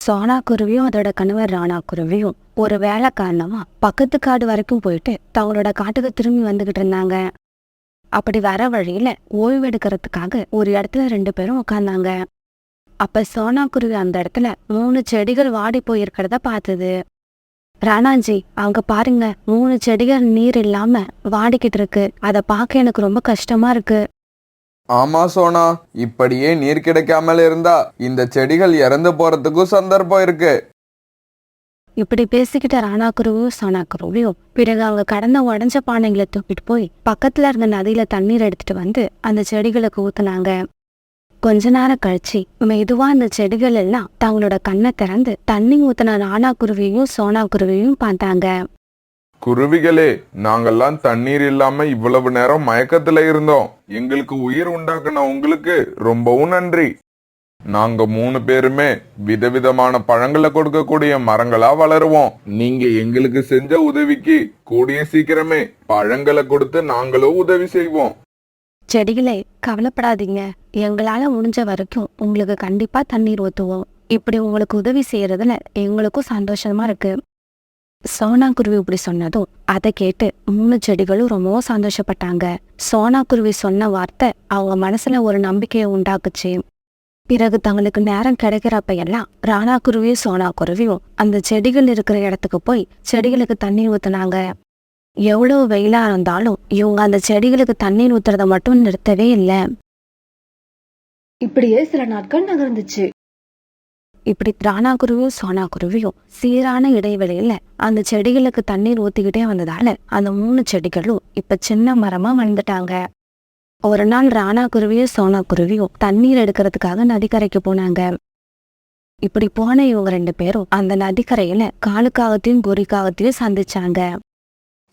சோனா குருவியும் அதோட கணவர் ராணா குருவியும் ஒரு வேலை காரணமா பக்கத்து காடு வரைக்கும் போயிட்டு தங்களோட காட்டுக்கு திரும்பி வந்துகிட்டு இருந்தாங்க. அப்படி வர வழியில ஓய்வு எடுக்கிறதுக்காக ஒரு இடத்துல 2 பேரும் உட்கார்ந்தாங்க. அப்ப சோனா குருவி அந்த இடத்துல 3 செடிகள் வாடி போயிருக்கிறத பார்த்தது. ராணாஜி, அங்க பாருங்க, 3 செடிகள் நீர் இல்லாம வாடிக்கிட்டு இருக்கு. அதை பார்க்க எனக்கு ரொம்ப கஷ்டமா இருக்கு. ஆமா சோனா, இப்படியே நீர் கிடைக்காமல் இருந்தா இந்த செடிகள் இறந்து போறதுக்கும் சந்தர்ப்பம் இருக்கு. இப்படி பேசிக்கிட்ட ராணா குருவியும் சோனா குருவியும் பிறகு அவங்க கடந்த உடஞ்ச பானைகளை தூக்கிட்டு போய் பக்கத்துல இருந்த நதியில தண்ணீர் எடுத்துட்டு வந்து அந்த செடிகளுக்கு ஊத்துனாங்க. கொஞ்ச நேரம் கழிச்சு மெதுவா அந்த செடிகள் எல்லாம் தங்களோட கண்ணை திறந்து தண்ணி ஊத்தின ராணா குருவியும் சோனா குருவியும் பார்த்தாங்க. குருவிகளே, நாங்கெல்லாம் தண்ணீர் இல்லாம இவ்வளவு நேரம் மயக்கத்துல இருந்தோம். எங்களுக்கு உயிர் உண்டாக்குன உங்களுக்கு ரொம்பவும் நன்றி. நாங்க 3 பேருமே விதவிதமான பழங்களை கொடுக்கக்கூடிய மரங்களா வளருவோம். நீங்க எங்களுக்கு செஞ்ச உதவிக்கு கூடிய சீக்கிரமே பழங்களை கொடுத்து நாங்களும் உதவி செய்வோம். செடிகளே, கவலைப்படாதீங்க, எங்களால முடிஞ்ச வரைக்கும் உங்களுக்கு கண்டிப்பா தண்ணீர் ஊத்துவோம். இப்படி உங்களுக்கு உதவி செய்யறதுல எங்களுக்கும் சந்தோஷமா இருக்கு. சோனா குருவி இப்படி சொன்னதும் அதை கேட்டு 3 செடிகளும் ரொம்பவும் சந்தோஷப்பட்டாங்க. சோனா குருவி சொன்ன வார்த்தை அவங்க மனசுல ஒரு நம்பிக்கையை உண்டாக்குச்சு. பிறகு தங்களுக்கு நேரம் கிடைக்கிறப்ப எல்லாம் ராணா குருவியும் சோனா குருவியும் அந்த செடிகள் இருக்கிற இடத்துக்கு போய் செடிகளுக்கு தண்ணீர் ஊத்துனாங்க. எவ்வளவு வெயிலா இருந்தாலும் இவங்க அந்த செடிகளுக்கு தண்ணீர் ஊத்துறத மட்டும் நிறுத்தவே இல்லை. இப்படியே சில நாட்கள் நகர்ந்துச்சு. இப்படி ராணா குருவியும் சோனா குருவியும் சீரான இடைவெளியில அந்த செடிகளுக்கு தண்ணீர் ஊத்திக்கிட்டே வந்ததால அந்த 3 செடிகளும் இப்ப சின்ன மரமா வளர்ந்துட்டாங்க. ஒரு நாள் ராணா குருவியும் சோனா குருவியும் தண்ணீர் எடுக்கிறதுக்காக நதிக்கரைக்கு போனாங்க. இப்படி போன இவங்க 2 பேரும் அந்த நதிக்கரையில காலுக்காகத்தையும் கோரிக்காகத்தையும் சந்திச்சாங்க.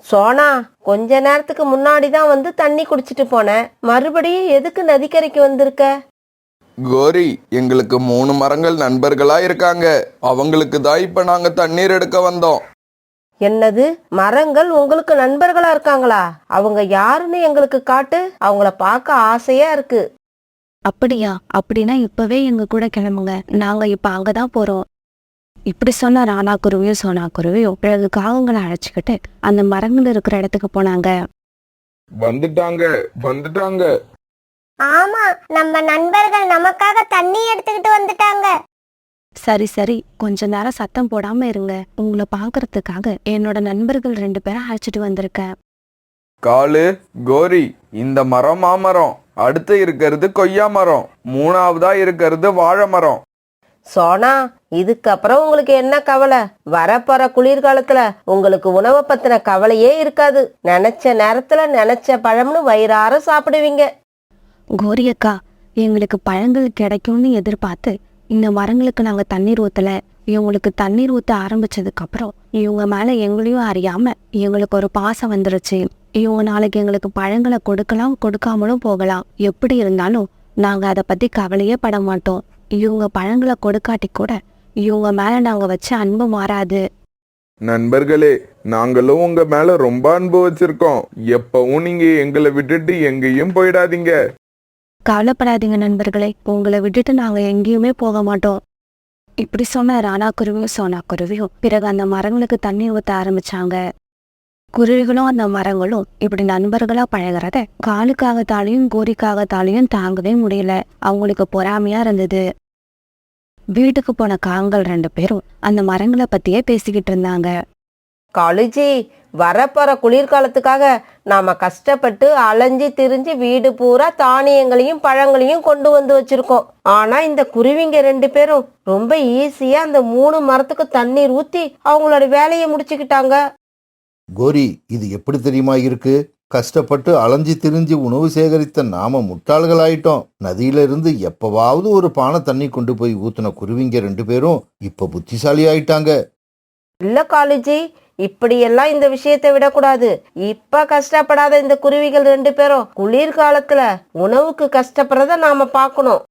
சோனா, கொஞ்ச நேரத்துக்கு முன்னாடிதான் வந்து தண்ணி குடிச்சிட்டு போனேன். மறுபடியும் எதுக்கு நதிக்கரைக்கு வந்திருக்க? கோரி, எங்களுக்கு 3 மரங்கள் நண்பர்களா இருக்காங்க. அவங்களுக்கு தான் இப்ப நாங்க தண்ணீர் எடுக்க வந்தோம். என்னது, மரங்கள் உங்களுக்கு நண்பர்களா இருக்காங்களா? அவங்க யாருன்னு எங்களுக்கு காட்டு. அவங்கள பார்க்க ஆசையா இருக்கு. அப்படியா? அப்படின்னா இப்பவே எங்க கூட கிளம்புங்க, நாங்க இப்ப அங்கதான் போறோம். இப்படி சொன்ன ராணா குருவியும் சோனா குருவியும் பிறகு காகங்களை அழைச்சிக்கிட்டு அந்த மரங்கள் இருக்கிற இடத்துக்கு போனாங்க. வந்துட்டாங்க வந்துட்டாங்க. ஆமா, நம்ம நண்பர்கள் நமக்காக தண்ணி எடுத்துக்கிட்டு வந்துட்டாங்க. சரி சரி, கொஞ்ச நேரம் சத்தம் போடாம இருங்க. உங்களை பாக்குறதுக்காக என்னோட நண்பர்கள் 2 பேரை அழைச்சிட்டு வந்திருக்கேன். காலு, கோரி, இந்த மரம் மாமரம், அடுத்து இருக்கிறது கொய்யா மரம், 3ஆவதா இருக்கிறது வாழை மரம். சோனா, இதுக்கப்புறம் உங்களுக்கு என்ன கவலை? வரப்போற குளிர்காலத்துல உங்களுக்கு உணவை பத்தின கவலையே இருக்காது. நினைச்ச நேரத்துல நினைச்ச பழம்னு வயிறார சாப்பிடுவீங்க. கோரி அக்கா, எங்களுக்கு பழங்கள் கிடைக்கும்னு எதிர்பார்த்து இந்த மரங்களுக்கு நாங்க தண்ணீர் ஊத்தல. இவங்களுக்கு தண்ணீர் ஊத்த ஆரம்பிச்சதுக்கு அப்புறம் இவங்க மேல எங்களையும் அறியாம எங்களுக்கு ஒரு பாசம் வந்துருச்சு. இவங்க நாளைக்கு எங்களுக்கு பழங்களை கொடுக்கலாம், கொடுக்காமலும் போகலாம். எப்படி இருந்தாலும் நாங்க அதை பத்தி கவலையே பட மாட்டோம். இவங்க பழங்களை கொடுக்காட்டி கூட இவங்க மேல நாங்க வச்ச அன்பு மாறாது. நண்பர்களே, நாங்களும் உங்க மேல ரொம்ப அன்பு வச்சிருக்கோம். எப்பவும் நீங்க எங்களை விட்டுட்டு எங்கேயும் போயிடாதீங்க. கவலைப்படாதீங்க நண்பர்களே, உங்களை விட்டுட்டு நாங்க எங்கேயுமே போக மாட்டோம். இப்படி சொன்ன ராணா குருவியும் சோனா குருவியும் பிறகு அந்த மரங்களுக்கு தண்ணி ஊத்த ஆரம்பிச்சாங்க. குருவிகளும் அந்த மரங்களும் இப்படி நண்பர்களா பழகிறத காலுக்காகத்தாலையும் கோரிக்காகத்தாலையும் தாங்கவே முடியல. அவங்களுக்கு பொறாமையா இருந்தது. வீட்டுக்கு போன காகங்கள் 2 பேரும் அந்த மரங்களை பத்தியே பேசிக்கிட்டு இருந்தாங்க. காலுஜி, வரப்போற குளிர்காலத்துக்காக நாம கஷ்டப்பட்டு அலைஞ்சு திரிஞ்சு வீடு பூரா தானியங்களையும் பழங்களையும் கொண்டு வந்து வச்சிருக்கோம். ஆனா இந்த குருவிங்க 2 பேரும் ரொம்ப ஈஸியா அந்த 3 மரத்துக்கு தண்ணீர் ஊத்தி அவங்களோட வேலையை முடிச்சுக்கிட்டாங்க. கோரி, இது எப்படி தெரியுமா இருக்கு? கஷ்டப்பட்டு அலைஞ்சு திரிஞ்சு உணவு சேகரித்த நாம முட்டாள்களாயிட்டோம். நதியில இருந்து எப்பவாவது ஒரு பானை தண்ணி கொண்டு போய் ஊத்துன குருவிங்க 2 பேரும் இப்ப புத்திசாலி ஆயிட்டாங்க. இல்ல காலுஜி, இப்படியெல்லாம் இந்த விஷயத்தை விடக்கூடாது. இப்ப கஷ்டப்படாத இந்த குருவிகள் 2 பேரும் குளிர்காலத்துல உணவுக்கு கஷ்டப்படுறத நாம பார்க்கணும்.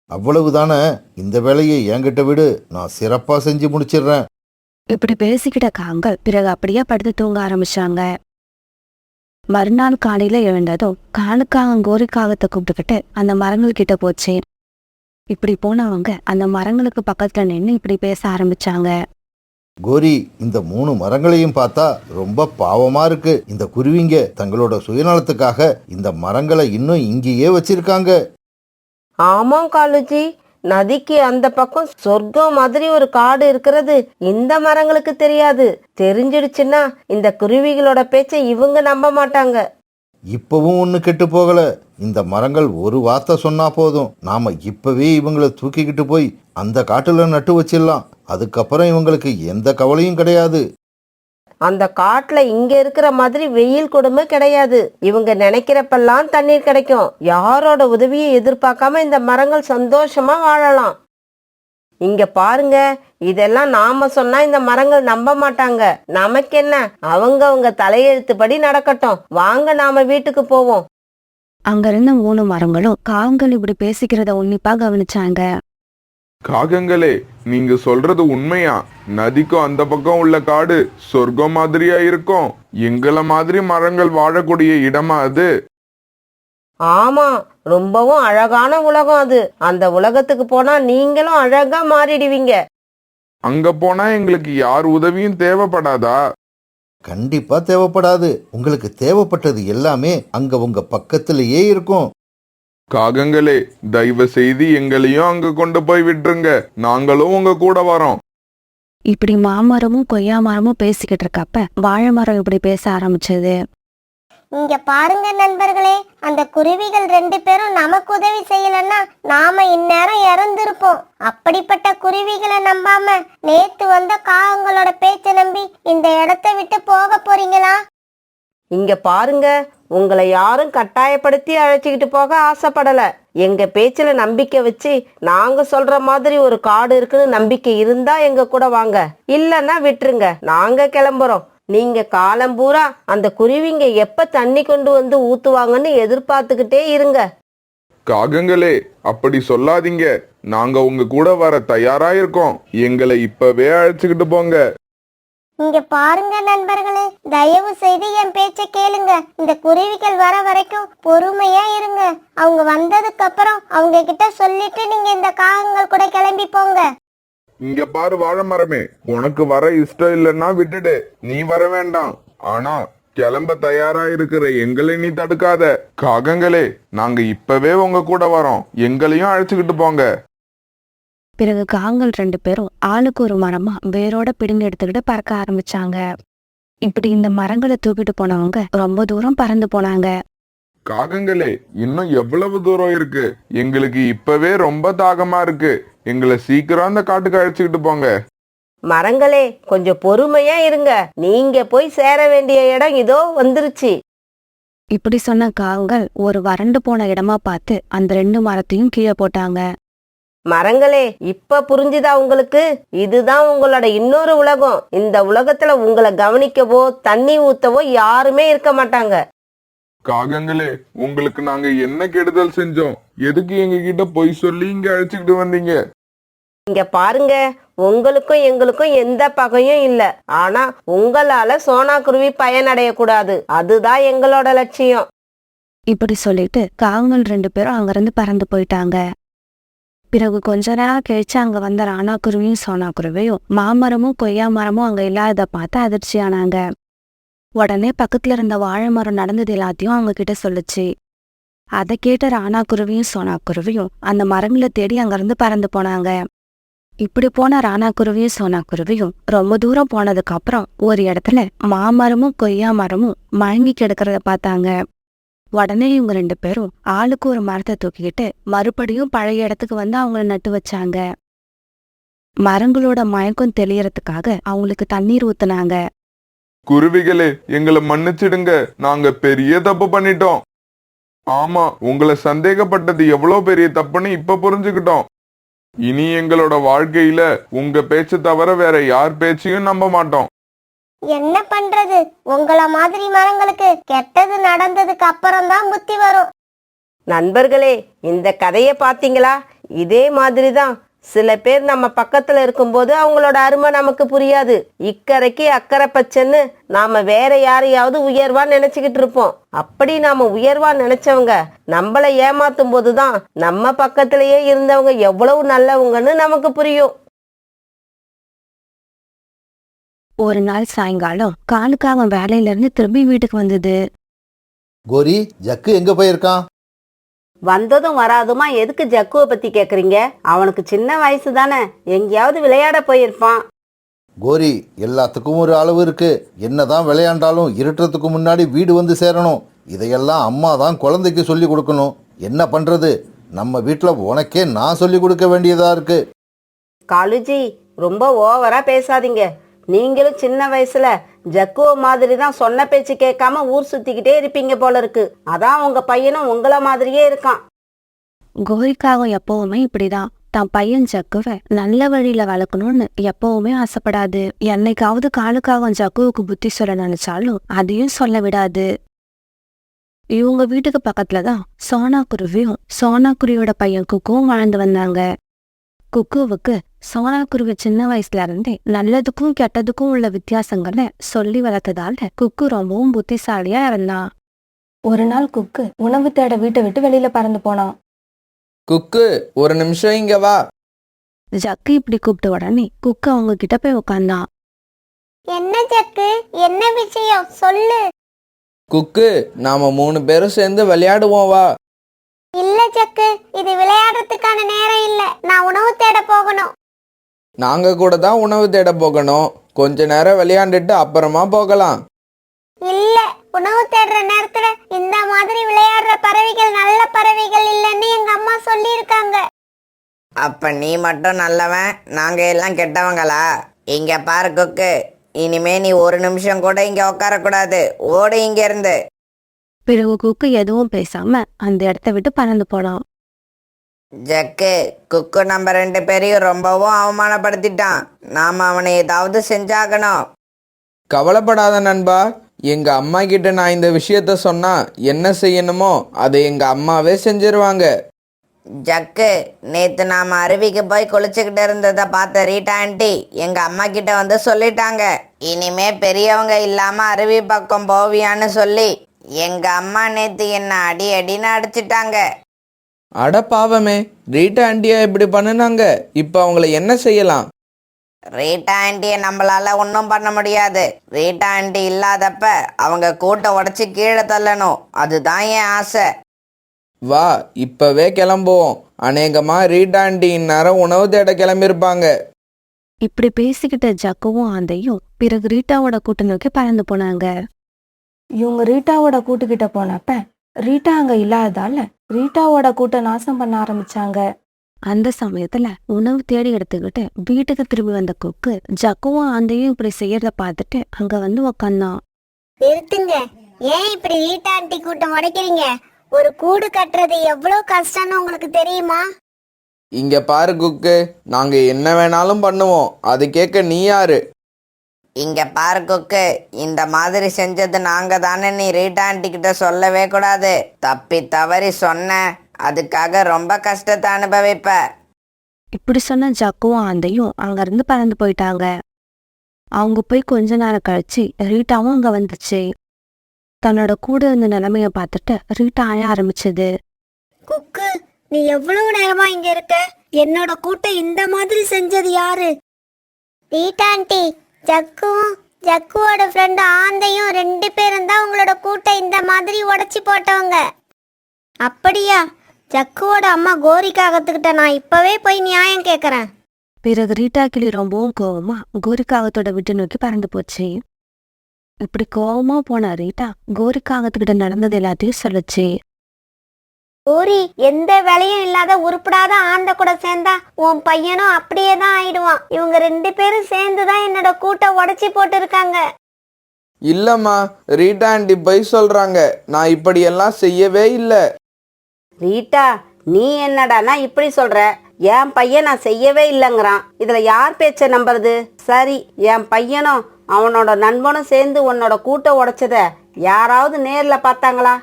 அவ்வளவுதானே, இந்த வேலையை என்கிட்ட விடு, நான் சிறப்பா செஞ்சு முடிச்சிடுறேன். இப்படி பேசிக்கிட்ட காகங்கள் பிறகு அப்படியே படுத்து தூங்க ஆரம்பிச்சாங்க. மறுநாள் காலையில எழுந்ததும் காலுக்காக கோரிக்காகத்தை கூப்பிட்டுக்கிட்டு அந்த மரங்கள் கிட்ட போச்சு. இப்படி போனவங்க அந்த மரங்களுக்கு பக்கத்துல நின்று இப்படி பேச ஆரம்பிச்சாங்க. கோரி, இந்த 3 மரங்களையும் பார்த்தா ரொம்ப பாவமா இருக்கு. இந்த குருவிங்க தங்களோட சுயநலத்துக்காக இந்த மரங்களை இன்னும் இங்கேயே வச்சிருக்காங்க. ஆமாம் காலுஜி, நதிக்கு அந்த பக்கம் சொர்க்கம் மாதிரி ஒரு காடு இருக்கிறது இந்த மரங்களுக்கு தெரியாது. தெரிஞ்சிடுச்சுன்னா இந்த குருவிகளோட பேச்சை இவங்க நம்ப மாட்டாங்க. இப்பவும் ஒண்ணு கெட்டு போகல. இந்த மரங்கள் ஒரு வார்த்தை சொன்னா போதும், நாம இப்பவே இவங்களை தூக்கிக்கிட்டு போய் அந்த காட்டுல நட்டு வச்சிடலாம். அதுக்கப்புறம் இவங்களுக்கு எந்த கவலையும் கிடையாது. அந்த காட்டுல இங்க இருக்கிற மாதிரி வெயில் கொடுமை கிடையாது. இவங்க நினைக்கிறப்பெல்லாம் தண்ணீர் கிடைக்கும். யாரோட உதவியை எதிர்பார்க்காம இந்த மரங்கள் சந்தோஷமா வாழலாம். இங்க பாருங்க, இதெல்லாம் நாம சொன்னா இந்த மரங்கள் நம்ப மாட்டாங்க. நமக்கு என்ன, அவங்க தலையெழுத்துப்படி நடக்கட்டும். வாங்க நாம வீட்டுக்கு போவோம். அங்க இருந்த 3 மரங்களும் காகங்கள் இப்படி பேசிக்கிறத உன்னிப்பா கவனிச்சாங்க. காகங்களே, நீங்க சொல்றது உண்மையா? நதிக்கும் அந்த பக்கம் உள்ள காடு சொர்க்கம் மாதிரியா இருக்கும்? எங்களை மாதிரி மரங்கள் வாழக்கூடிய இடமா அது? ஆமா, ரொம்பவும் அழகான உலகம் அது. அந்த உலகத்துக்கு போனா நீங்களும் அழகா மாறிடுவீங்க. அங்க போனா எங்களுக்கு யார் உதவியும் தேவைப்படாதா? கண்டிப்பா தேவைப்படாது. உங்களுக்கு தேவைப்பட்டது எல்லாமே அங்க உங்க பக்கத்திலேயே இருக்கும். காகங்களே, தயவு செய்து எங்களையும் அங்க கொண்டு போய் விட்டுருங்க. நாங்களும் உங்க கூட வரோம். இப்படி மாமரமும் கொய்யா மரமும் பேசிக்கிட்டு இருக்கப்ப வாழை மரம் இப்படி பேச ஆரம்பிச்சது. இங்க பாருங்க நண்பர்களே, அந்த குருவிகள் 2 பேரும் நமக்கு உதவி செய்யலன்னா நாம இந்நேரம் இறந்திருப்போம். அப்படிப்பட்ட குருவிகளை நம்பாம நேத்து வந்த காகங்களோட பேச்சை நம்பி இந்த இடத்தை விட்டு போக போறீங்களா? இங்க பாருங்க, உங்களை யாரும் கட்டாயப்படுத்தி அழைச்சிக்கிட்டு போக ஆசைப்படல. எங்க பேச்சுல நம்பிக்கை வச்சு நாங்க சொல்ற மாதிரி ஒரு காடு இருக்குன்னு நம்பிக்கை இருந்தா எங்க கூட வாங்க, இல்லன்னா விட்டுருங்க. நாங்க கிளம்புறோம். நீங்க காலம் பூரா அந்த குருவிங்க எப்ப தண்ணி கொண்டு வந்து ஊத்துவாங்கன்னு எதிர்பார்த்துக்கிட்டே இருங்க. காகங்களே, அப்படி சொல்லாதீங்க. நாங்க உங்க கூட வர தயாரா இருக்கோம். எங்களை இப்பவே அழைச்சுக்கிட்டு போங்க. இங்க பாருங்க நண்பர்களே, தயவு செய்து என் பேச்சை கேளுங்க. இந்த குருவிகள் வர வரைக்கும் பொறுமையா இருங்க. அவங்க வந்ததுக்கு அப்புறம் அவங்க கிட்ட சொல்லிட்டு நீங்க இந்த காகங்கள் கூட கிளம்பி போங்க. இங்க பாரு வாழை மரமே, உனக்கு வர இஷ்டம் இல்லைன்னா விட்டுடு. நீ வர வேண்டாம். ஆனா கிளம்ப தயாரா இருக்கிற எங்களை நீ தடுக்காத. காகங்களே, நாங்க இப்பவே உங்க கூட வரோம். எங்களையும் அழைச்சுக்கிட்டு போங்க. பிறகு காகங்கள் 2 பேரும் ஆளுக்கு ஒரு மரமா வேரோட பிடுங்கி எடுத்துக்கிட்டு பறக்க ஆரம்பிச்சாங்க. இப்படி இந்த மரங்களை தூக்கிட்டு போனவங்க ரொம்ப தூரம் பறந்து போனாங்க. காகங்களே, இன்னும் எவ்வளவு தூரம் இருக்கு? எங்களுக்கு இப்பவே ரொம்ப தாகமா இருக்கு. எங்களை சீக்கிரம் அந்த காட்டுக்கு அழைச்சுக்கிட்டு போங்க. மரங்களே, கொஞ்சம் பொறுமையா இருங்க. நீங்க போய் சேர வேண்டிய இடம் இதோ வந்துருச்சு. இப்படி சொன்ன காகங்கள் ஒரு வறண்டு போன இடமா பார்த்து அந்த 2 மரத்தையும் கீழே போட்டாங்க. மரங்களே, இப்ப புரிஞ்சுதா உங்களுக்கு? இதுதான் உங்களோட இன்னொரு உலகம். இந்த உலகத்துல உங்களை கவனிக்கவோ தண்ணி ஊத்தவோ யாருமே இருக்க மாட்டாங்க. காகங்களே, உங்களுக்கு நாங்க என்ன கெடுதல் செஞ்சோம்? எதுக்கு எங்க கிட்ட பொய் சொல்லி இங்க அழைச்சுக்கிட்டு வந்தீங்க? இங்க பாருங்க, உங்களுக்கும் எங்களுக்கும் எந்த பகையும் இல்ல. ஆனா உங்களால சோனா குருவி பயனடைய கூடாது. அதுதான் எங்களோட லட்சியம். இப்படி சொல்லிட்டு காகங்கள் 2 பேரும் அங்கிருந்து பறந்து போயிட்டாங்க. பிறகு கொஞ்ச நேரம் கழிச்சு அங்க வந்த ராணா குருவியும் சோனா குருவியும் மாமரமும் கொய்யா மரமும் அங்க இல்லாததை பார்த்து அதிர்ச்சியானாங்க. உடனே பக்கத்துல இருந்த வாழை மரம் நடந்தது எல்லாத்தையும் அவங்க கிட்ட சொல்லுச்சு. அதை கேட்ட ராணா குருவியும் சோனா குருவியும் அந்த மரங்களை தேடி அங்கிருந்து பறந்து போனாங்க. இப்படி போன ராணா குருவியும் சோனா குருவியும் ரொம்ப தூரம் போனதுக்கு அப்புறம் ஒரு இடத்துல மாமரமும் கொய்யா மரமும் மயங்கி கிடக்கிறத பார்த்தாங்க. உடனே இவங்க 2 பேரும் ஆளுக்கு ஒரு மரத்தை தூக்கிக்கிட்டு மறுபடியும் பழைய இடத்துக்கு வந்து அவங்கள நட்டு வச்சாங்க. மரங்களோட மயக்கம் தெளியறதுக்காக அவங்களுக்கு தண்ணீர் ஊத்துனாங்க. குருவிகளே, எங்களை மன்னிச்சிடுங்க. நாங்க பெரிய தப்பு பண்ணிட்டோம். ஆமா, உங்களை சந்தேகப்பட்டது எவ்வளவு பெரிய தப்புன்னு இப்ப புரிஞ்சுக்கிட்டோம். இனி எங்களோட வாழ்க்கையில உங்க பேச்சு தவிர வேற யார் பேச்சையும் நம்ப மாட்டோம். என்ன பண்றது, உங்கள மாதிரி மரங்களுக்கு கெட்டது நடந்ததுக்கு அப்புறம் தான் புத்தி வரும். நண்பர்களே, இந்த கதையை பாத்தீங்களா? இதே மாதிரிதான் சில பேர் நம்ம பக்கத்துல இருக்கும்போது அவங்களோட அருமை நமக்கு புரியாது. இக்கரைக்கு அக்கறை பச்சைன்னு நாம வேற யாரையாவது உயர்வா நினைச்சுக்கிட்டு இருப்போம். அப்படி நாம உயர்வா நினைச்சவங்க நம்மளை ஏமாத்தும் போதுதான் நம்ம பக்கத்திலேயே இருந்தவங்க எவ்வளவு நல்லவங்கன்னு நமக்கு புரியும். ஒரு நாள் சாயங்காலம் காலுக்காக வேலையில இருந்து திரும்பி வீட்டுக்கு வந்தது. கோரி, ஜக்கு எங்க போயிருக்கான்? வந்ததும் வராதுமா எதுக்கு ஜக்குவை பத்தி கேக்குறீங்க? அவனுக்கு சின்ன வயசு தானே, எங்கேயாவது விளையாட போயிருப்பான். கோரி, எல்லாத்துக்கும் ஒரு அளவு இருக்கு. என்னதான் விளையாண்டாலும் இருட்டுறதுக்கு முன்னாடி வீடு வந்து சேரணும். இதையெல்லாம் அம்மா தான் குழந்தைக்கு சொல்லி கொடுக்கணும். என்ன பண்றது? நம்ம வீட்டில் உனக்கே நான் சொல்லி கொடுக்க வேண்டியதா இருக்கு. காலுஜி, ரொம்ப ஓவரா பேசாதீங்க. நீங்களும் சின்ன வயசுல ஜக்குவ மாதிரி தான் சொன்ன பேச்சு கேட்காம ஊர் சுத்திக்கிட்டே இருப்பீங்க போல இருக்கு. அதான் உங்க பையனும் உங்கள மாதிரியே இருக்கான். கோரிக்காகம் எப்பவுமே இப்படிதான். தான் பையன் ஜக்குவை நல்ல வழியில வளர்க்கணும்னு எப்பவுமே ஆசைப்படாது. என்னைக்காவது காலுக்காகம் ஜக்குவுக்கு புத்தி சொல்ல நினைச்சாலும் அதையும் சொல்ல விடாது. இவங்க வீட்டுக்கு பக்கத்துலதான் சோனா குருவியும் சோனா குருவியோட பையன் குக்குவும் வாழ்ந்து வந்தாங்க. குக்குவுக்கு சோனா குருவி சின்ன வயசுல இருந்தே நல்லதுக்கும் கெட்டதுக்கும் உள்ள வித்தியாசங்களை சொல்லி வளர்த்ததால குக்கு ரொம்பவும் புத்திசாலியா இருந்தான். ஒரு நாள் குக்கு உணவு தேட வீட்டை விட்டு வெளியில பறந்து போனான். குக்கு, ஒரு நிமிஷம் இங்க வா. ஜக்கு இப்படி கூப்பிட்ட உடனே குக்கு அவங்க கிட்ட போய் உட்கார்ந்தான். என்ன ஜக்கு, என்ன விஷயம் சொல்லு. குக்கு, நாம 3 பேரும் சேர்ந்து விளையாடுவோம் வா. இல்ல ஜக்கு, இது விளையாடுறதுக்கான நேரம் இல்ல. நான் உணவு தேட போகணும். நாங்க கூட தான் உணவு தேட போகணும். கொஞ்ச நேரம் விளையாண்டுட்டு அப்புறமா போகலாம். இல்ல, உணவு தேடுற நேரத்துல இந்த மாதிரி விளையாடுற பறவைகள் நல்ல பறவைகள் இல்லைன்னு எங்க அம்மா சொல்லி இருக்காங்க. அப்ப நீ மட்டும் நல்லவன், நாங்க எல்லாம் கெட்டவங்களா? இங்க பாரு குக்கு, இனிமே நீ ஒரு நிமிஷம் கூட இங்க உட்காரக்கூடாது. ஓடு இங்க இருந்து. பிறகு குக்கு எதுவும் பேசாம அந்த இடத்த விட்டு பறந்து போனான். ஜக்கு, குக்கு நம்ம 2 பேரையும் ரொம்பவும் அவமானப்படுத்திட்டான். நாம அவனை ஏதாவது செஞ்சாகணும். கவலைப்படாத நண்பா. எங்க அம்மா கிட்ட நான் இந்த விஷயத்த சொன்னா என்ன செய்யணுமோ அதை எங்க அம்மாவே செஞ்சிருவாங்க. ஜக்கு, நேத்து நாம அருவிக்கு போய் குளிச்சுக்கிட்டு இருந்ததை பார்த்த ரீட்டா ஆண்டி எங்க அம்மா கிட்ட வந்து சொல்லிட்டாங்க, இனிமே பெரியவங்க இல்லாம அருவி பக்கம் போவியான்னு சொல்லி. எங்க அம்மா நேத்து என்ன அடி அடின்னு அடிச்சிட்டாங்க. அட பாவமே, ரீட்டா ஆண்டியா இப்படி பண்ணுனாங்க. இப்ப அவங்கள என்ன செய்யலாம்? ரீட்டா ஆண்டியை நம்மளால ஒன்றும் பண்ண முடியாது. ரீட்டா ஆண்டி இல்லாதப்ப அவங்க கூட்டை உடச்சி கீழே தள்ளணும். அதுதான் என் ஆசை. வா, இப்பவே கிளம்புவோம். அநேகமா ரீட்டா ஆண்டி இந்நேரம் உணவு தேட கிளம்பியிருப்பாங்க. இப்படி பேசிக்கிட்ட ஜக்குவும் ஆந்தையும் பிறகு ரீட்டாவோட கூட்ட நோக்கி பறந்து போனாங்க. இவங்க ரீட்டாவோட கூட்டுக்கிட்ட போனப்ப ரீட்டா அங்க இல்லாததால ரீட்டாவோட கூட்ட நாசம் பண்ண ஆரம்பிச்சாங்க. அந்த சமயத்துல உணவு தேடி எடுத்துக்கிட்டு வீட்டுக்கு திரும்பி வந்த குக்கு ஜக்குவும் ஆந்தையும் இப்படி செய்யறத பார்த்துட்டு அங்க வந்து உக்காந்தான். நிறுத்துங்க, ஏன் இப்படி வீட்டாண்டி கூட்டம் உடைக்கிறீங்க? ஒரு கூடு கட்டுறது எவ்வளவு கஷ்டம்னு உங்களுக்கு தெரியுமா? இங்க பாரு குக்கு, நாங்க என்ன வேணாலும் பண்ணுவோம். அது கேட்க நீ யாரு? இங்க பாரு குக்கு, இந்த மாதிரி செஞ்சது நாங்க தானே நீ ரீட்டா ஆண்டி கிட்ட சொல்லவே கூடாது. தப்பி தவறி சொன்ன, அதுக்காக ரொம்ப கஷ்டத்தை அனுபவிப்ப. இப்படி சொன்ன ஜக்குவும் ஆந்தையும் அங்க இருந்து பறந்து போயிட்டாங்க. அவங்க போய் கொஞ்ச நேரம் கழிச்சு ரீட்டாவும் அங்க வந்துச்சு. தன்னோட கூட இருந்த நிலைமைய பார்த்துட்டு ரீட்டா அழ ஆரம்பிச்சது. குக்கு, நீ எவ்வளவு நேரமா இங்க இருக்க? என்னோட கூட்டம் இந்த மாதிரி செஞ்சது யாரு? ரீட்டாண்டி, ஜக்குவும் ஜக்குவோட ஃப்ரெண்டு ஆந்தையும் 2 பேரும் தான் உங்களோட கூட்டம் இந்த மாதிரி உடைச்சி போட்டவங்க. அப்படியா? ஜக்குவோட அம்மா கோரிக்காகத்துக்கிட்ட நான் இப்பவே போய் நியாயம் கேக்குறேன். பிறகு ரீட்டா கிளி ரொம்பவும் கோவமா கோரிக்காகத்தோட வீட்டை நோக்கி பறந்து போச்சு. இப்படி கோவமா போன ரீட்டா கோரிக்காகத்துக்கிட்ட நடந்தது எல்லாத்தையும் சொல்லுச்சு. கோரி, எந்த வேலையும் இல்லாத உருப்படாத ஆந்த கூட சேர்ந்தா உன் பையனும் அப்படியே தான் ஆயிடுவான். இவங்க 2 பேரும் சேர்ந்துதான் என்னோட கூட்ட உடைச்சி போட்டு இருக்காங்க. இல்லம்மா, ரீட்டா ஆண்டி பொய் சொல்றாங்க. நான் இப்படியெல்லாம் செய்யவே இல்லை. ரீட்டா, நீ என்னடானா இப்படி சொல்ற? என் பையன் நான் செய்யவே இல்லைங்கிறான். இதுல யார் பேச்ச நம்புறது? சரி, என் பையனும் அவனோட நண்பனும் சேர்ந்து உன்னோட கூட்ட உடைச்சத யாராவது நேர்ல பார்த்தாங்களா?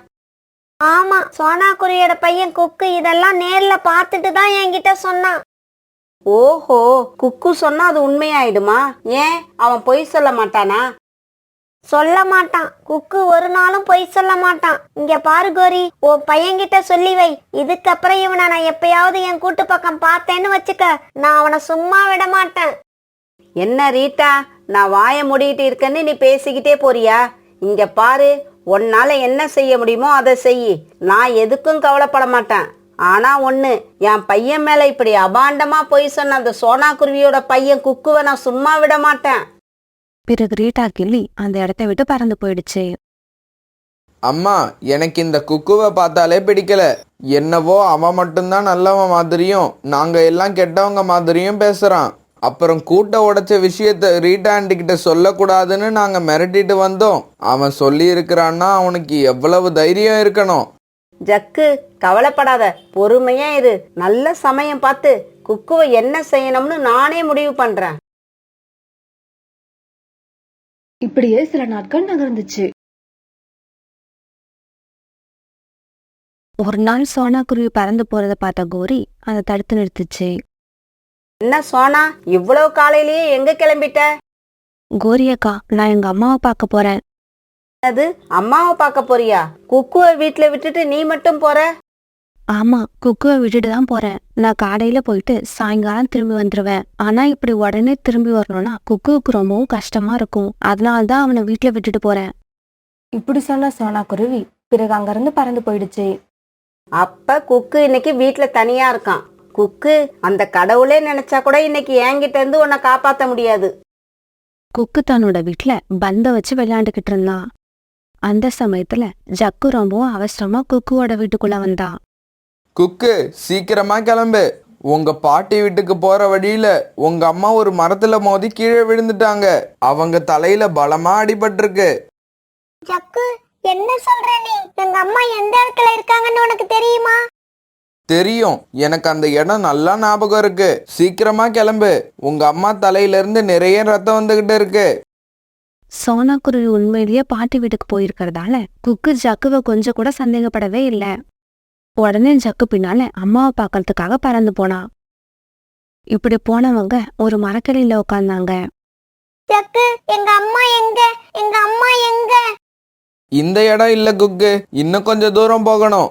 ஆமா, சோனா குருவியோட பையன் குக்கு இதெல்லாம் நேர்ல பார்த்துட்டு தான் என்கிட்ட சொன்னான். ஓஹோ, குக்கு சொன்னா அது உண்மையாயிடுமா? ஏன் அவன் பொய் சொல்ல மாட்டானா? சொல்ல மாட்டான். குக்கு ஒரு நாளும் பொய் சொல்ல மாட்டான். இங்க பாரு கோரி, உன் பையன்கிட்ட சொல்லி வை. இதுக்கப்புறம் இவனை நான் எப்பயாவது என் கூட்டு பக்கம் பார்த்தேன்னு வச்சுக்க, நான் அவனை சும்மா விட மாட்டேன். என்ன ரீட்டா, நான் வாயை மூடிட்டு இருக்கேன்னு நீ பேசிக்கிட்டே போறியா? இங்க பாரு, உன்னால என்ன செய்ய முடியுமோ அதை செய். நான் எதுக்கும் கவலைப்பட மாட்டேன். ஆனா ஒண்ணு, என் பையன் மேல இப்படி அபாண்டமா பொய் சொன்ன அந்த சோனா குருவியோட பையன் குக்குவை நான் சும்மா விட மாட்டேன். பிறகு ரீட்டா கிளி அந்த இடத்த விட்டு பறந்து போயிடுச்சு. அம்மா, எனக்கு இந்த குக்குவை பார்த்தாலே பிடிக்கல. என்னவோ அவன் மட்டும்தான் நல்லவன் மாதிரியும் நாங்க எல்லாம் கெட்டவங்க மாதிரியும் பேசுறான். அப்புறம் கூட்ட உடைச்ச விஷயத்த ரீட்டா ஆண்டி கிட்ட சொல்லக்கூடாதுன்னு நாங்க மிரட்டிட்டு வந்தோம். அவன் சொல்லி இருக்கிறான்னா அவனுக்கு எவ்வளவு தைரியம் இருக்கணும். ஜக்கு, கவலைப்படாத, பொறுமையா இரு. நல்ல சமயம் பார்த்து குக்குவை என்ன செய்யணும்னு நானே முடிவு பண்றேன். இப்படியே சில நாட்கள் நகர்ந்துச்சு. ஒரு நாள் சோனா குருவி பறந்து போறத பார்த்த கோரி அதை தடுத்து நிறுத்துச்சு. என்ன சோனா, இவ்வளவு காலையிலேயே எங்க கிளம்பிட்ட? கோரி அக்கா, நான் எங்க அம்மாவை பார்க்க போறேன். அது அம்மாவை பார்க்க போறியா? குக்குவை வீட்டுல விட்டுட்டு நீ மட்டும் போற? ஆமா, குக்குவை விட்டுட்டு தான் போறேன். நான் காலையில போயிட்டு சாயங்காலம் திரும்பி வந்துருவேன். ஆனா இப்படி உடனே திரும்பி வரணும்னா குக்குவுக்கு ரொம்பவும் கஷ்டமா இருக்கும். அதனால்தான் அவனை வீட்டுல விட்டுட்டு போறேன். இப்படி சொன்ன சோனா குருவி பிறகு அங்கிருந்து பறந்து போயிடுச்சு. அப்ப குக்கு இன்னைக்கு வீட்டுல தனியா இருக்கான். குக்கு, அந்த கடவுளே நினைச்சா கூட இன்னைக்கு என்கிட்ட இருந்து உன்னை காப்பாத்த முடியாது. குக்கு தன்னோட வீட்டுல பந்த வச்சு விளையாண்டுகிட்டு இருந்தான். அந்த சமயத்துல ஜக்கு ரொம்பவும் அவசரமா குக்குவோட வீட்டுக்குள்ள வந்தான். குக்கு, சீக்கிரமா கிளம்பு. உங்க பாட்டி வீட்டுக்கு போற வழியில உங்க அம்மா ஒரு மரத்துல மோதி கீழே விழுந்துட்டாங்க. அவங்க தலையில பலமா அடிபட்டிருக்கு. ஜக்கு, என்ன சொல்ற நீ? எங்க அம்மா எந்த இடத்துல இருக்காங்கன்னு உனக்கு தெரியுமா? தெரியும், எனக்கு அந்த இடம் நல்லா ஞாபகம் இருக்கு. சீக்கிரமா கிளம்பு. உங்க அம்மா தலையில இருந்து நிறைய ரத்தம் வந்துகிட்டு இருக்கு. சோனா குருவி உண்மையிலேயே பாட்டி வீட்டுக்கு போயிருக்கிறதால குக்கு ஜக்குவை கொஞ்சம் கூட சந்தேகப்படவே இல்லை. உடனே ஜக்கு பின்னால அம்மாவை பார்க்கறதுக்காக பறந்து போனான். இப்படி போனவங்க ஒரு மரக்கிளையில உட்கார்ந்தாங்க. ஜக்கு, எங்க அம்மா எங்க? எங்க அம்மா எங்க? இந்த இடம் இல்ல குக்கு, இன்னும் கொஞ்சம் தூரம் போகணும்.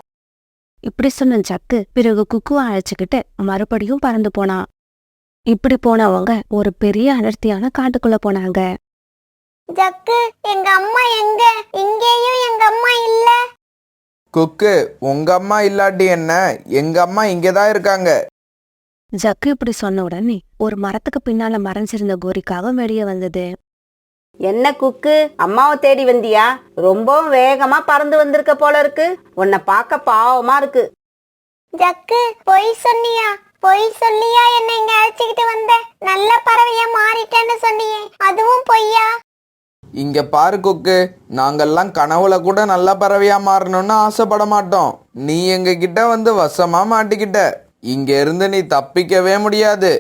இப்படி சொன்ன ஜக்கு பிறகு குக்குவை அழைச்சுக்கிட்டு மறுபடியும் பறந்து போனான். இப்படி போனவங்க ஒரு பெரிய அடர்த்தியான காட்டுக்குள்ள போனாங்க. ஜக்கு, எங்க அம்மா எங்க? இங்கேயும் எங்க அம்மா இல்ல. குக்கு, உங்க அம்மா இல்லாட்டி என்ன, எங்க அம்மா இங்கதான் இருக்காங்க. ஜக்கு இப்படி சொன்ன உடனே ஒரு மரத்துக்கு பின்னால மறைஞ்சிருந்த கோரிக்காக வெளியே வந்தது. என்ன குக்கு, அம்மாவை தேடி வந்தியா? ரொம்பவும் வேகமா பறந்து வந்திருக்க போல இருக்கு. உன்னை பார்க்க பாவமா இருக்கு. ஜக்கு, பொய் சொன்னியா? பொய் சொல்லியா என்ன இங்க அழைச்சிக்கிட்டு வந்த? நல்ல பறவையா மாறிட்டேன்னு சொன்னியே, அதுவும் பொய்யா? இங்க பாரு குக்கு, நாங்கெல்லாம் கனவுல கூட நல்ல பறவையா மாறணும்னு ஆசைப்பட மாட்டோம். நீ எங்க கிட்ட வந்து வசமா மாட்டிக்கிட்ட. இங்க இருந்து நீ தப்பிக்கவே முடியாது.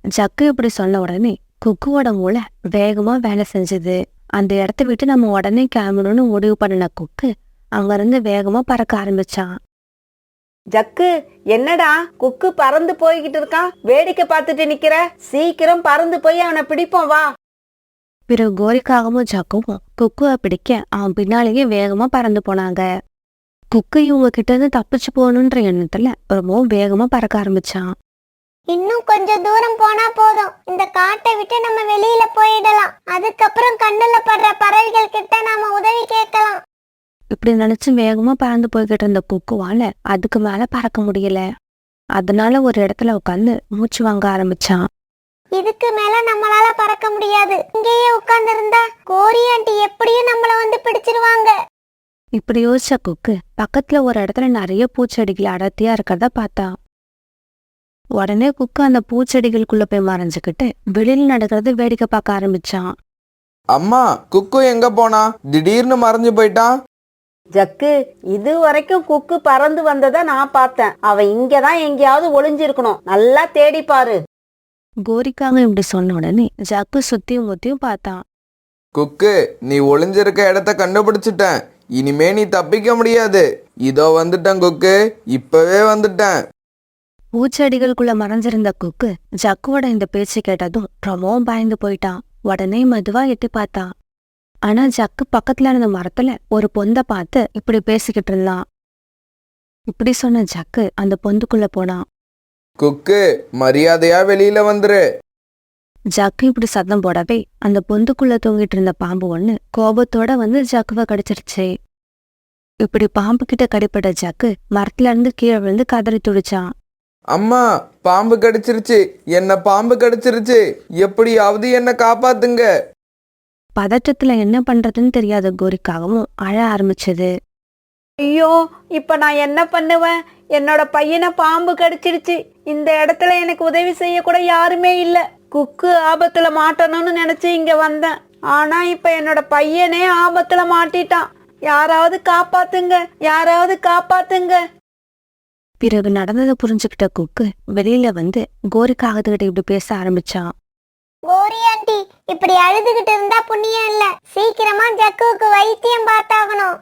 ஜக்கு இப்படி சொன்ன உடனே குக்குவோட மூளை வேகமா வேலை செஞ்சது. அந்த இடத்த விட்டு நம்ம உடனே கிளம்பணும்னு முடிவு பண்ணின குக்கு அங்கிருந்து வேகமா பறக்க ஆரம்பிச்சான். ஜக்கு, என்னடா குக்கு பறந்து போய்கிட்டு இருக்கான், வேடிக்கை பார்த்துட்டு நிக்கிற? சீக்கிரம் பறந்து போய் அவனை பிடிப்போம், வா. பிறகு கோரிக்காகவும் ஜக்குவும் குக்குவை பிடிக்க அவன் பின்னாலேயே வேகமா பறந்து போனாங்க. குக்கு இவங்க கிட்ட இருந்து தப்பிச்சு போகணுன்ற எண்ணத்துல ரொம்பவும் வேகமா பறக்க ஆரம்பிச்சான். இன்னும் கொஞ்சம் தூரம் போனா போதும், இந்த காட்டை விட்டு நம்ம வெளியில போயிடலாம். அதுக்கப்புறம் கண்ணுல படுற பறவைகள் கிட்ட நாம உதவி கேட்கலாம். இப்படி நினைச்சு வேகமா பறந்து போய்கிட்டு இருந்த குக்குவால அதுக்கு மேல பறக்க முடியல. அதனால ஒரு இடத்துல உட்காந்து மூச்சு வாங்க ஆரம்பிச்சான். இதுக்கு மேல நம்மளால பறக்க முடியாது. இங்கேயே உட்கார்ந்து இருந்தா கோரி ஆண்டி எப்படியும் நம்மள வந்து பிடிச்சிருவாங்க. இப்படி யோசிச்ச குக்கு பக்கத்துல ஒரு இடத்துல நிறைய பூச்செடிகள் அடர்த்தியா இருக்கிறத பார்த்தான். உடனே குக்கு அந்த பூச்செடிகளுக்குள்ள போய் மறைஞ்சுக்கிட்டு வெளியில நடக்கிறத வேடிக்கை பார்க்க ஆரம்பிச்சான். அம்மா, குக்கு எங்க போனா? திடீர்னு மறைஞ்சு போயிட்டான். ஜக்கு, இது வரைக்கும் குக்கு பறந்து வந்ததை நான் பார்த்தேன். அவன் இங்கதான் எங்கேயாவது ஒளிஞ்சிருக்கணும். நல்லா தேடி பாரு. கோரிக்காக இப்படி சொன்ன உடனே ஜக்கு சுத்தியும் முத்தியும் பார்த்தான். குக்கு, நீ ஒளிஞ்சிருக்க இடத்த கண்டுபிடிச்சிட்டேன். இனிமே நீ தப்பிக்க முடியாது. இதோ வந்துட்டேன் குக்கு, இப்பவே வந்துட்டேன். பூச்செடிகளுக்குள்ள மறைஞ்சிருந்த குக்கு ஜக்குவோட இந்த பேச்சு கேட்டதும் ரொம்பவும் பயந்து போயிட்டான். உடனே மெதுவா எட்டி பார்த்தான். ஆனா ஜக்கு பக்கத்துல இருந்த மரத்துல ஒரு பொந்த பார்த்து இப்படி பேசிக்கிட்டு இருந்தான். இப்படி சொன்ன ஜக்கு அந்த பொந்துக்குள்ள போனான். குக்கு, மரியாதையா வெளியில வந்துரு. ஜக்கு இப்படி சத்தம் போடவே அந்த பொந்துக்குள்ள தூங்கிட்டு இருந்த பாம்பு ஒண்ணு கோபத்தோட வந்து ஜக்குவை கடிச்சிருச்சு. இப்படி பாம்பு கிட்ட கடிப்பட்ட ஜக்கு மரத்துல இருந்து கீழே விழுந்து கதறி துடிச்சான். அம்மா, பாம்பு கடிச்சிருச்சு, என்ன பாம்பு கடிச்சிருச்சு, எப்படியாவது என்ன காப்பாத்துங்க. பதற்றத்துல என்ன பண்றதுன்னு தெரியாத கோரிக்காகவும் அழ ஆரம்பிச்சது. ஐயோ, இப்ப நான் என்ன பண்ணுவேன்? என்னோட பையனை பாம்பு கடிச்சிடுச்சு. இந்த இடத்துல எனக்கு உதவி செய்ய கூட யாருமே இல்ல. குக்கு ஆபத்துல மாட்டணும்னு நினைச்சு இங்க வந்தேன். ஆனா இப்ப என்னோட பையனே ஆபத்துல மாட்டிட்டான். யாராவது காப்பாத்துங்க, யாராவது காப்பாத்துங்க. பிறகு நடந்ததை புரிஞ்சுக்கிட்ட குக்கு வெளியில வந்து கோரிக்காகத்துக்கிட்ட இப்படி பேச ஆரம்பிச்சான். கோரி ஆண்டி, இப்படி அழுதுகிட்டு இருந்தா புண்ணியம் இல்ல. சீக்கிரமா ஜக்குவுக்கு வைத்தியம் பார்த்தாகணும்.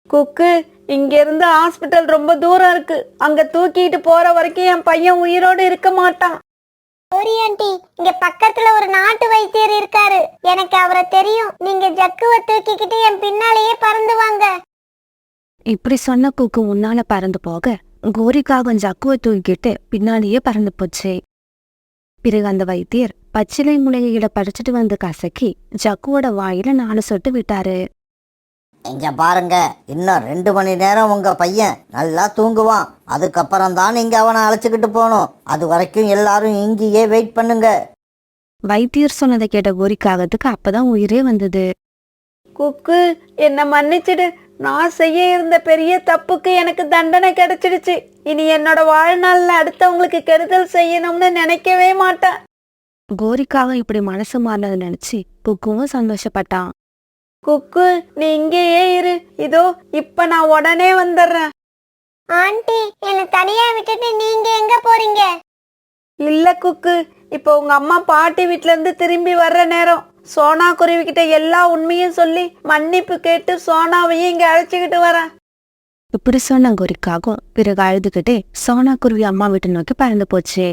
குக்கு, இங்க இருந்து ஹாஸ்பிட்டல் ரொம்ப தூரம் இருக்கு. அங்க தூக்கிட்டு போற வரைக்கும் என் பையன் உயிரோடு இருக்க மாட்டான். கோரி ஆண்டி, இங்க பக்கத்துல ஒரு நாட்டு வைத்தியர் இருக்காரு. எனக்கு அவரை தெரியும். நீங்க ஜக்குவை தூக்கிக்கிட்டு என் பின்னாலேயே பறந்து வாங்க. இப்படி சொன்ன குக்கு முன்னால பறந்து போக கோரிக்காகம் ஜக்குவை தூக்கிட்டு பின்னாலேயே பறந்து போச்சு. பிறகு அந்த வைத்தியர் பச்சிலை முளையில பறிச்சுட்டு வந்து கசக்கி ஜக்குவோட வாயில 4 சொட்டு விட்டாரு. இங்க பாருங்க, இன்னும் 2 மணி நேரம் உங்க பையன் நல்லா தூங்குவான். அதுக்கப்புறம் தான் நீங்க அவனை அழைச்சிக்கிட்டு போகணும். அது வரைக்கும் எல்லாரும் இங்கேயே வெயிட் பண்ணுங்க. வைத்தியர் சொன்னதை கேட்ட கோரிக்காகத்துக்கு அப்பதான் உயிரே வந்தது. குக்கு, என்ன மன்னிச்சிடு. நான் செய்ய இருந்த பெரிய தப்புக்கு எனக்கு தண்டனை கிடைச்சிடுச்சு. இனி என்னோட வாழ்நாள்ல அடுத்தவங்களுக்கு கெடுதல் செய்யணும்னு நினைக்கவே மாட்டேன். கோரிக்காகம் இப்படி மனசு மாறினதை நினைச்சு குக்குவும் சந்தோஷப்பட்டான். குக்கு, நீ இங்கேயே இரு. இதோ இப்ப நான் உடனே வந்துடுறேன். ஆண்டி, என்னை தனியா விட்டுட்டு நீங்க எங்க போறீங்க? இல்ல குக்கு, இப்ப உங்க அம்மா பாட்டி வீட்ல இருந்து திரும்பி வர்ற நேரம். சோனா குருவிக்கிட்ட எல்லா உண்மையும் சொல்லி மன்னிப்பு கேட்டு சோனாவையும் இங்க அழைச்சிக்கிட்டு வரேன். இப்படி சொன்ன கோரிக்காகம் பிறகு அழுதுகிட்டே சோனா குருவி அம்மா வீட்டை நோக்கி பறந்து போச்சு.